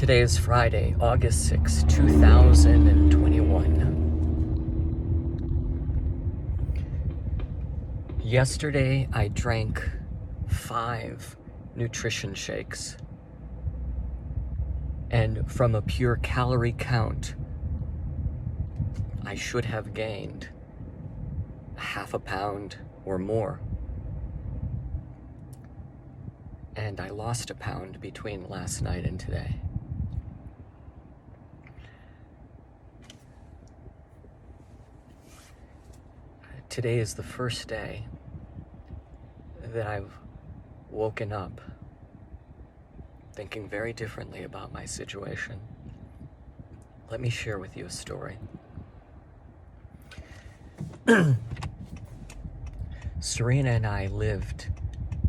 Today is Friday, August 6, 2021. Yesterday, I drank 5 nutrition shakes. And from a pure calorie count, I should have gained half a pound or more. And I lost a pound between last night and today. Today is the first day that I've woken up thinking very differently about my situation. Let me share with you a story. Serena and I lived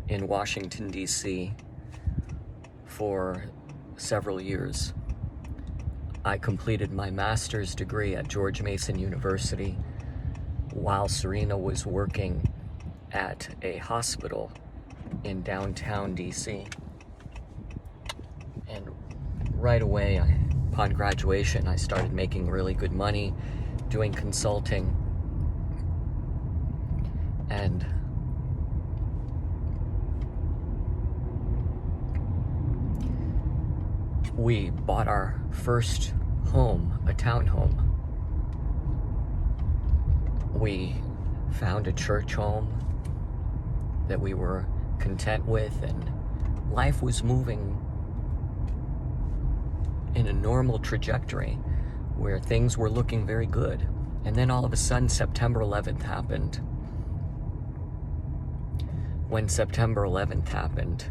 in Washington, D.C. for several years. I completed my master's degree at George Mason University while Serena was working at a hospital in downtown D.C. And right away, upon graduation, I started making really good money doing consulting. And we bought our first home, a townhome. We found a church home that we were content with, and life was moving in a normal trajectory where things were looking very good. And then all of a sudden, September 11th happened. When September 11th happened,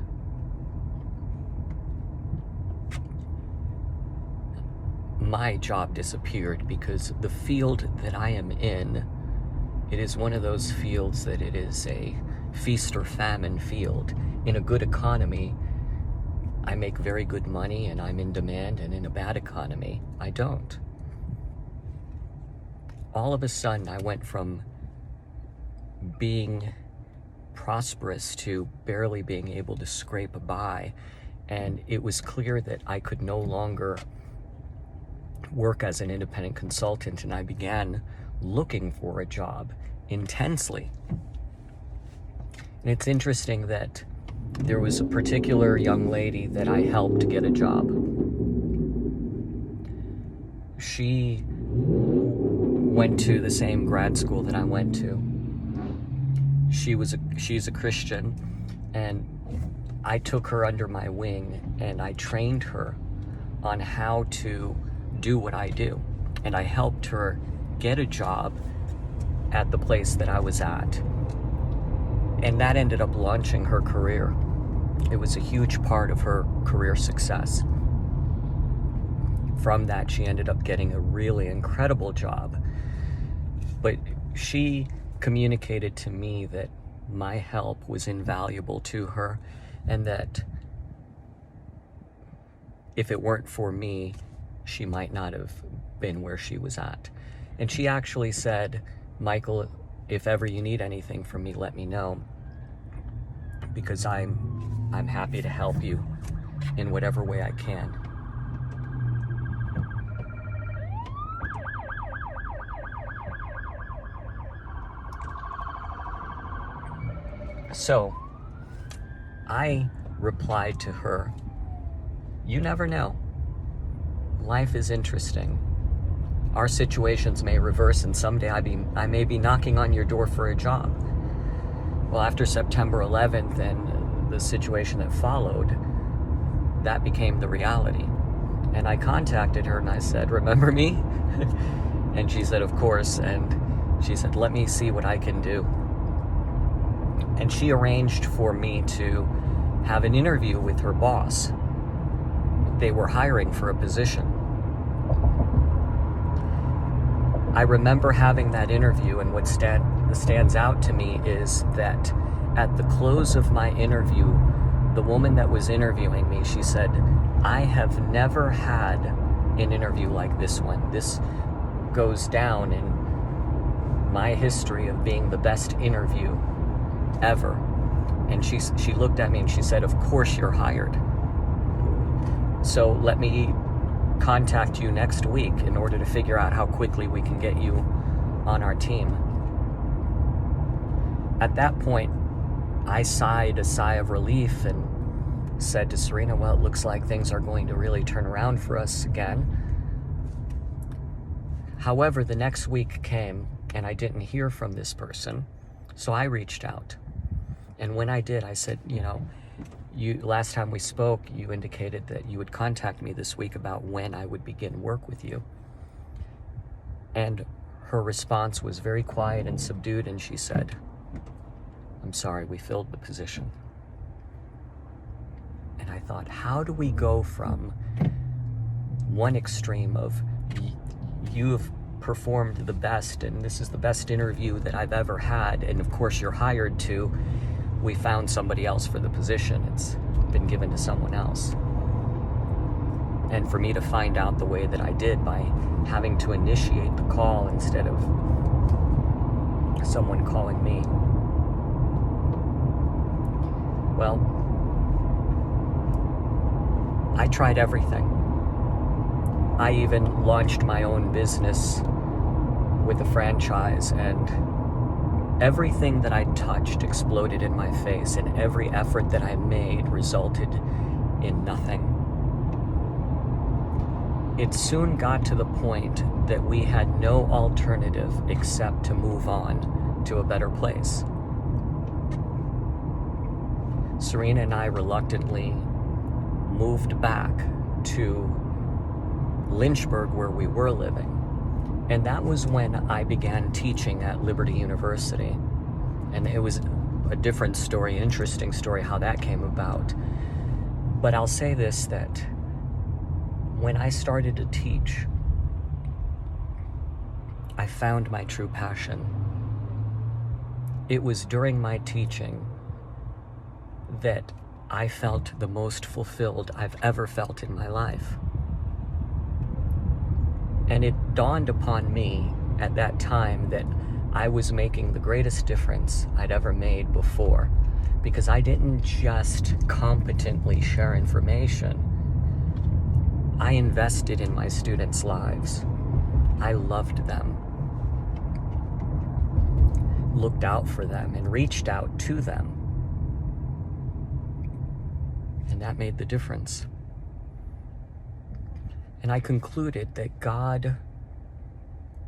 my job disappeared because the field that I am in, it is one of those fields that it is a feast or famine field. In a good economy, I make very good money and I'm in demand, and in a bad economy, I don't. All of a sudden, I went from being prosperous to barely being able to scrape by, and it was clear that I could no longer work as an independent consultant, and I began looking for a job intensely. And it's interesting that there was a particular young lady that I helped get a job. She went to the same grad school that I went to. She's a Christian, and I took her under my wing and I trained her on how to do what I do. And I helped her get a job at the place that I was at. And that ended up launching her career. It was a huge part of her career success. From that, she ended up getting a really incredible job. But she communicated to me that my help was invaluable to her, and that if it weren't for me, she might not have been where she was at. And she actually said, "Michael, if ever you need anything from me, let me know, because I'm happy to help you in whatever way I can." So I replied to her, "You never know. Life is interesting. Our situations may reverse, and someday I may be knocking on your door for a job." Well, after September 11th and the situation that followed, that became the reality. And I contacted her and I said, "Remember me?" And she said, "Of course." And she said, "Let me see what I can do." And she arranged for me to have an interview with her boss. They were hiring for a position. I remember having that interview, and what stands out to me is that at the close of my interview, the woman that was interviewing me, she said, "I have never had an interview like this one. This goes down in my history of being the best interview ever." And she looked at me and she said, "Of course you're hired." So let me contact you next week in order to figure out how quickly we can get you on our team. At that point, I sighed a sigh of relief and said to Serena, well, it looks like things are going to really turn around for us again. However, the next week came and I didn't hear from this person, so I reached out. And when I did, I said, last time we spoke, you indicated that you would contact me this week about when I would begin work with you. And her response was very quiet and subdued, and she said, I'm sorry, we filled the position. And I thought, how do we go from one extreme of you have performed the best and this is the best interview that I've ever had, and of course you're hired, to we found somebody else for the position, it's been given to someone else. And for me to find out the way that I did by having to initiate the call instead of someone calling me. Well, I tried everything. I even launched my own business with a franchise, and everything that I touched exploded in my face, and every effort that I made resulted in nothing. It soon got to the point that we had no alternative except to move on to a better place. Serena and I reluctantly moved back to Lynchburg, where we were living. And that was when I began teaching at Liberty University. And it was a different story, interesting story, how that came about. But I'll say this, that when I started to teach, I found my true passion. It was during my teaching that I felt the most fulfilled I've ever felt in my life. And it dawned upon me at that time that I was making the greatest difference I'd ever made before, because I didn't just competently share information. I invested in my students' lives. I loved them, looked out for them, and reached out to them. And that made the difference. And I concluded that God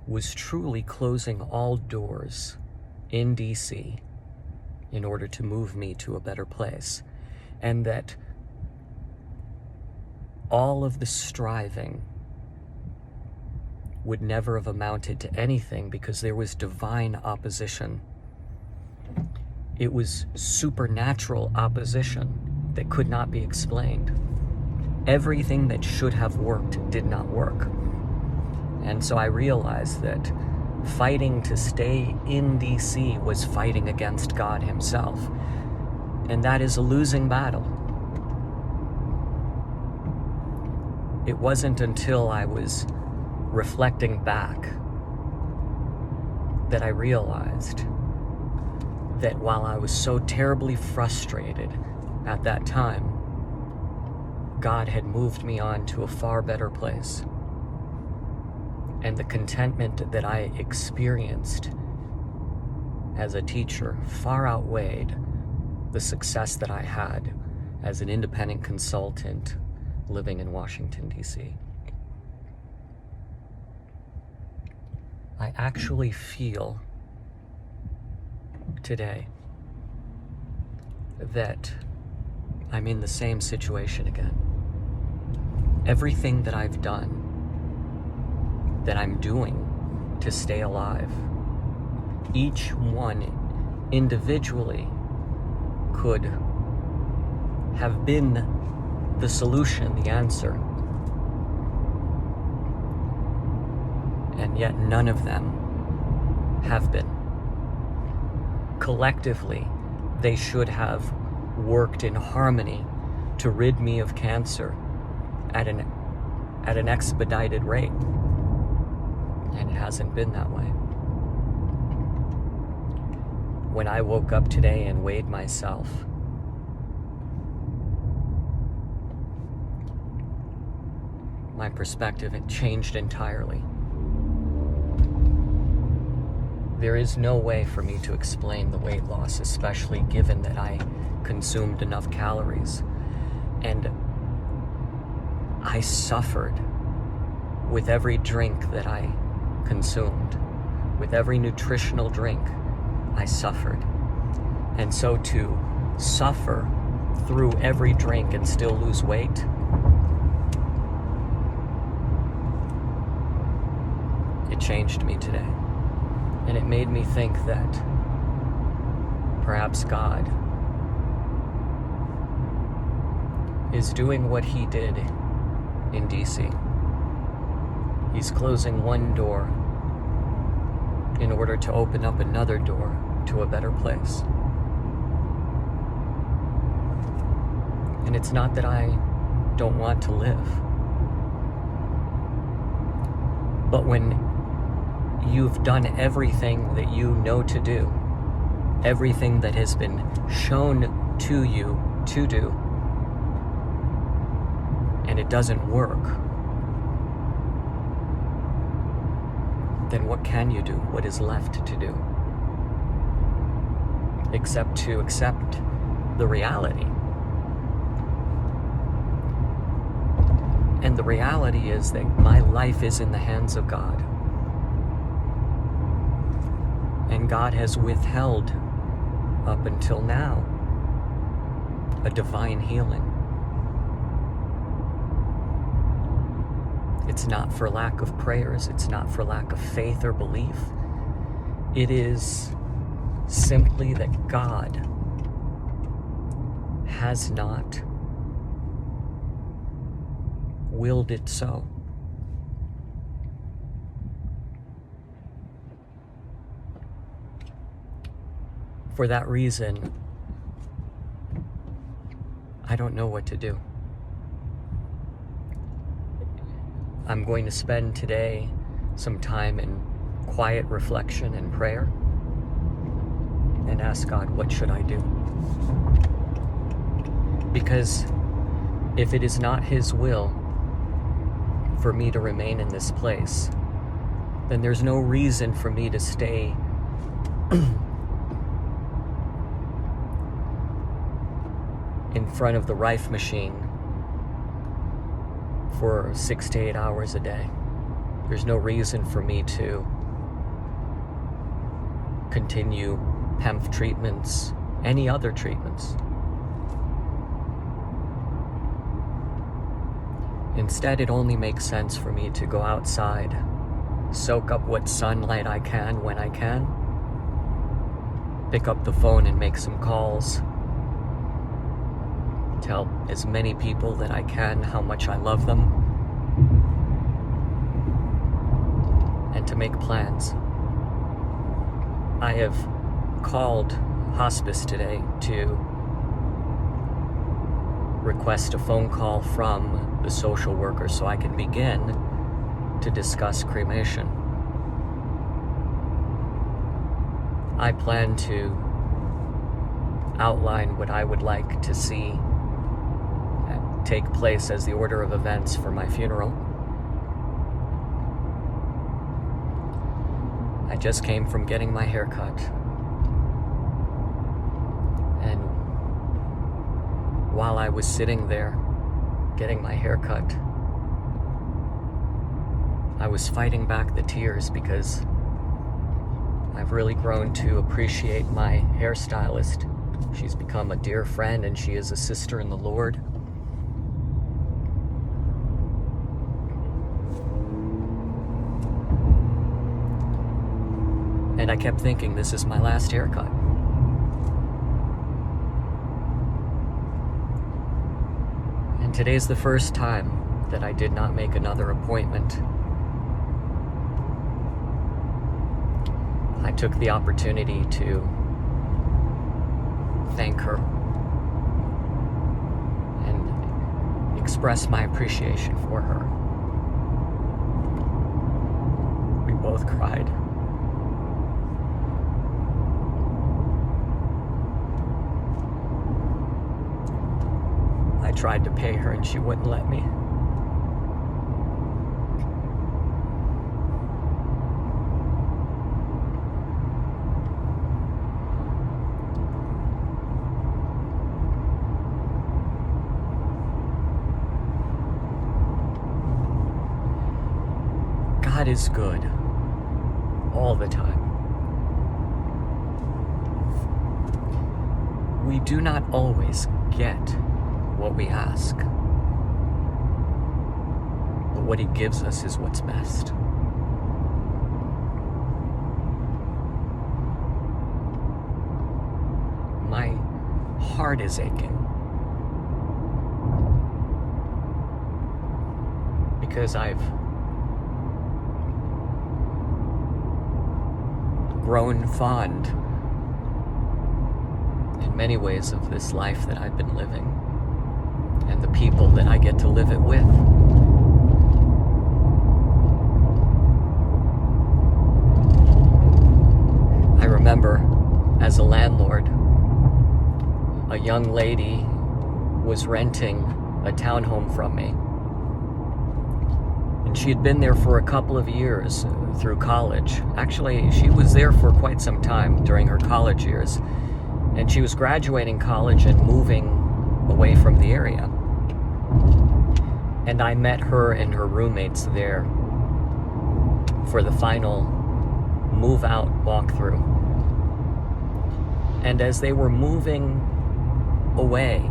was truly closing all doors in DC in order to move me to a better place. And that all of the striving would never have amounted to anything, because there was divine opposition. It was supernatural opposition that could not be explained. Everything that should have worked did not work. And so I realized that fighting to stay in DC was fighting against God himself. And that is a losing battle. It wasn't until I was reflecting back that I realized that while I was so terribly frustrated at that time, God had moved me on to a far better place. And the contentment that I experienced as a teacher far outweighed the success that I had as an independent consultant living in Washington, D.C. I actually feel today that I'm in the same situation again. Everything that I've done, that I'm doing to stay alive, each one individually could have been the solution, the answer. And yet none of them have been. Collectively, they should have worked in harmony to rid me of cancer at an expedited rate. And it hasn't been that way. When I woke up today and weighed myself, my perspective, it changed entirely. There is no way for me to explain the weight loss, especially given that I consumed enough calories. And I suffered with every drink that I consumed. With every nutritional drink, I suffered. And so to suffer through every drink and still lose weight, it changed me today. And it made me think that perhaps God is doing what he did in DC. He's closing one door in order to open up another door to a better place. And it's not that I don't want to live, but when you've done everything that you know to do, everything that has been shown to you to do, and it doesn't work, then what can you do? What is left to do? Except to accept the reality. And the reality is that my life is in the hands of God. And God has withheld, up until now, a divine healing. It's not for lack of prayers. It's not for lack of faith or belief. It is simply that God has not willed it so. For that reason, I don't know what to do. I'm going to spend today some time in quiet reflection and prayer and ask God, what should I do? Because if it is not his will for me to remain in this place, then there's no reason for me to stay in front of the Rife machine for 6 to 8 hours a day. There's no reason for me to continue PEMF treatments, any other treatments. Instead, it only makes sense for me to go outside, soak up what sunlight I can when I can, pick up the phone and make some calls, tell as many people that I can how much I love them, and to make plans. I have called hospice today to request a phone call from the social worker so I can begin to discuss cremation. I plan to outline what I would like to see take place as the order of events for my funeral. I just came from getting my hair cut. And while I was sitting there getting my hair cut, I was fighting back the tears because I've really grown to appreciate my hairstylist. She's become a dear friend and she is a sister in the Lord. And I kept thinking, this is my last haircut. And today's the first time that I did not make another appointment. I took the opportunity to thank her and express my appreciation for her. We both cried. I tried to pay her and she wouldn't let me. God is good all the time. We do not always get what we ask, but what He gives us is what's best. My heart is aching because I've grown fond in many ways of this life that I've been living and the people that I get to live it with. I remember as a landlord, a young lady was renting a townhome from me. And she had been there for a couple of years through college. Actually, she was there for quite some time during her college years. And she was graduating college and moving away from the area. And I met her and her roommates there for the final move-out walkthrough. And as they were moving away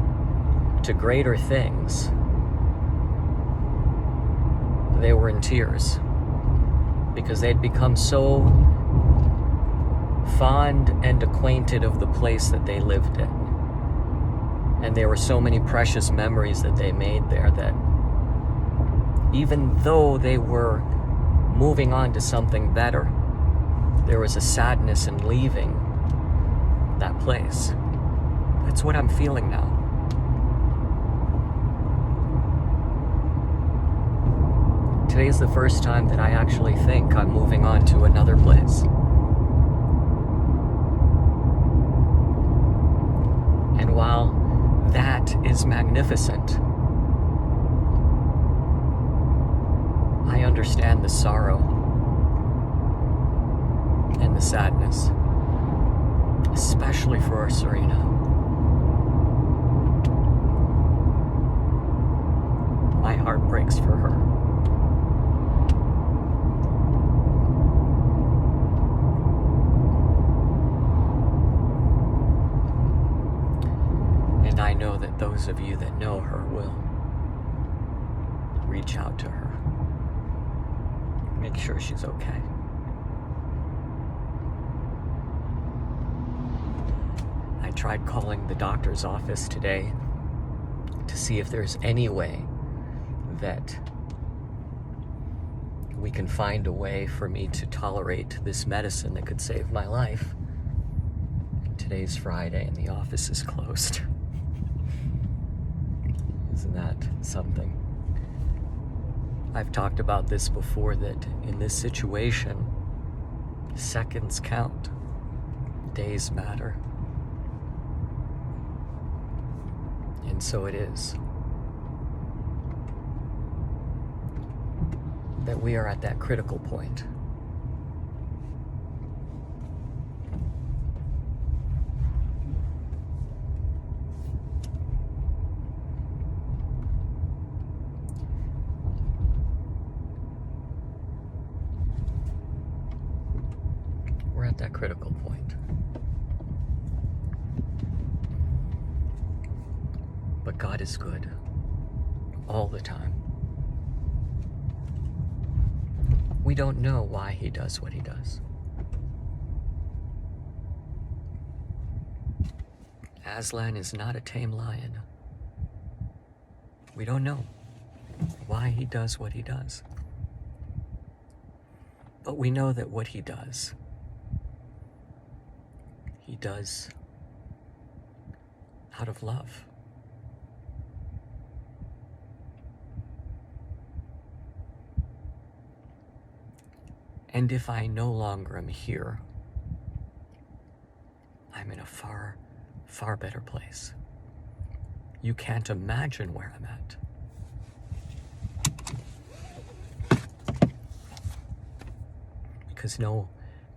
to greater things, they were in tears because they'd become so fond and acquainted of the place that they lived in. And there were so many precious memories that they made there that even though they were moving on to something better, there was a sadness in leaving that place. That's what I'm feeling now. Today is the first time that I actually think I'm moving on to another place. And while that is magnificent, I understand the sorrow and the sadness, especially for Serena. My heart breaks for her. And I know that those of you that know her will reach out to her. Make sure she's okay. I tried calling the doctor's office today to see if there's any way that we can find a way for me to tolerate this medicine that could save my life. Today's Friday and the office is closed. Isn't that something? I've talked about this before, that in this situation, seconds count, days matter. And so it is that we are at that critical point. We're at that critical point. But God is good all the time. We don't know why He does what He does. Aslan is not a tame lion. We don't know why He does what He does. But we know that what He does out of love. And if I no longer am here, I'm in a far, far better place. You can't imagine where I'm at. Because no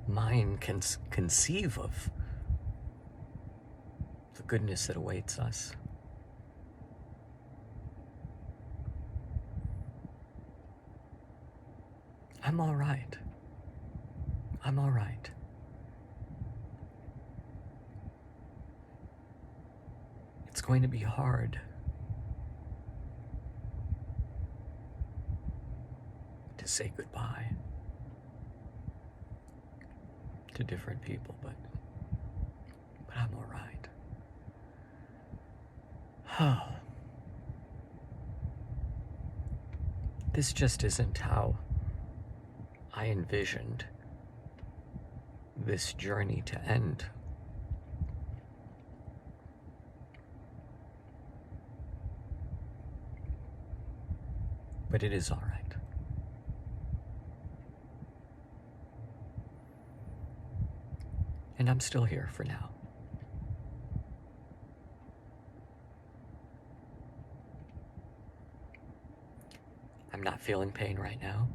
mind can conceive of the goodness that awaits us. I'm all right. I'm all right. It's going to be hard to say goodbye to different people, but I'm all right. Oh. This just isn't how I envisioned this journey to end. But it is all right. And I'm still here for now. I'm not feeling pain right now.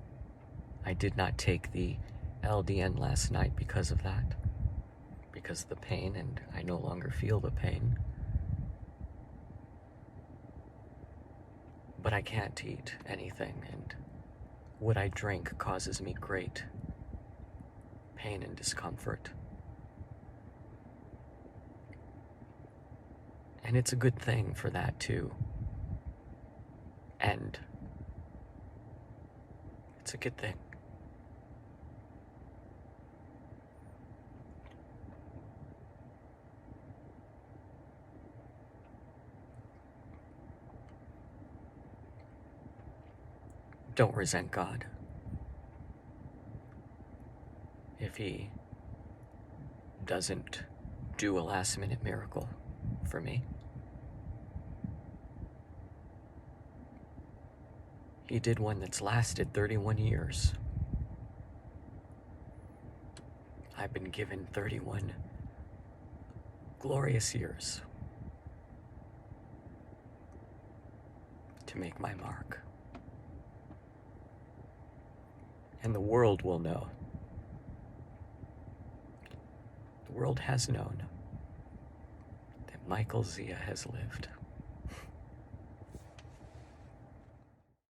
I did not take the LDN last night because of that. Because of the pain, and I no longer feel the pain. But I can't eat anything, and what I drink causes me great pain and discomfort. And it's a good thing for that to end. It's a good thing. Don't resent God. If He doesn't do a last-minute miracle for me, He did one that's lasted 31 years. I've been given 31 glorious years to make my mark. And the world will know. The world has known that Michael Zia has lived.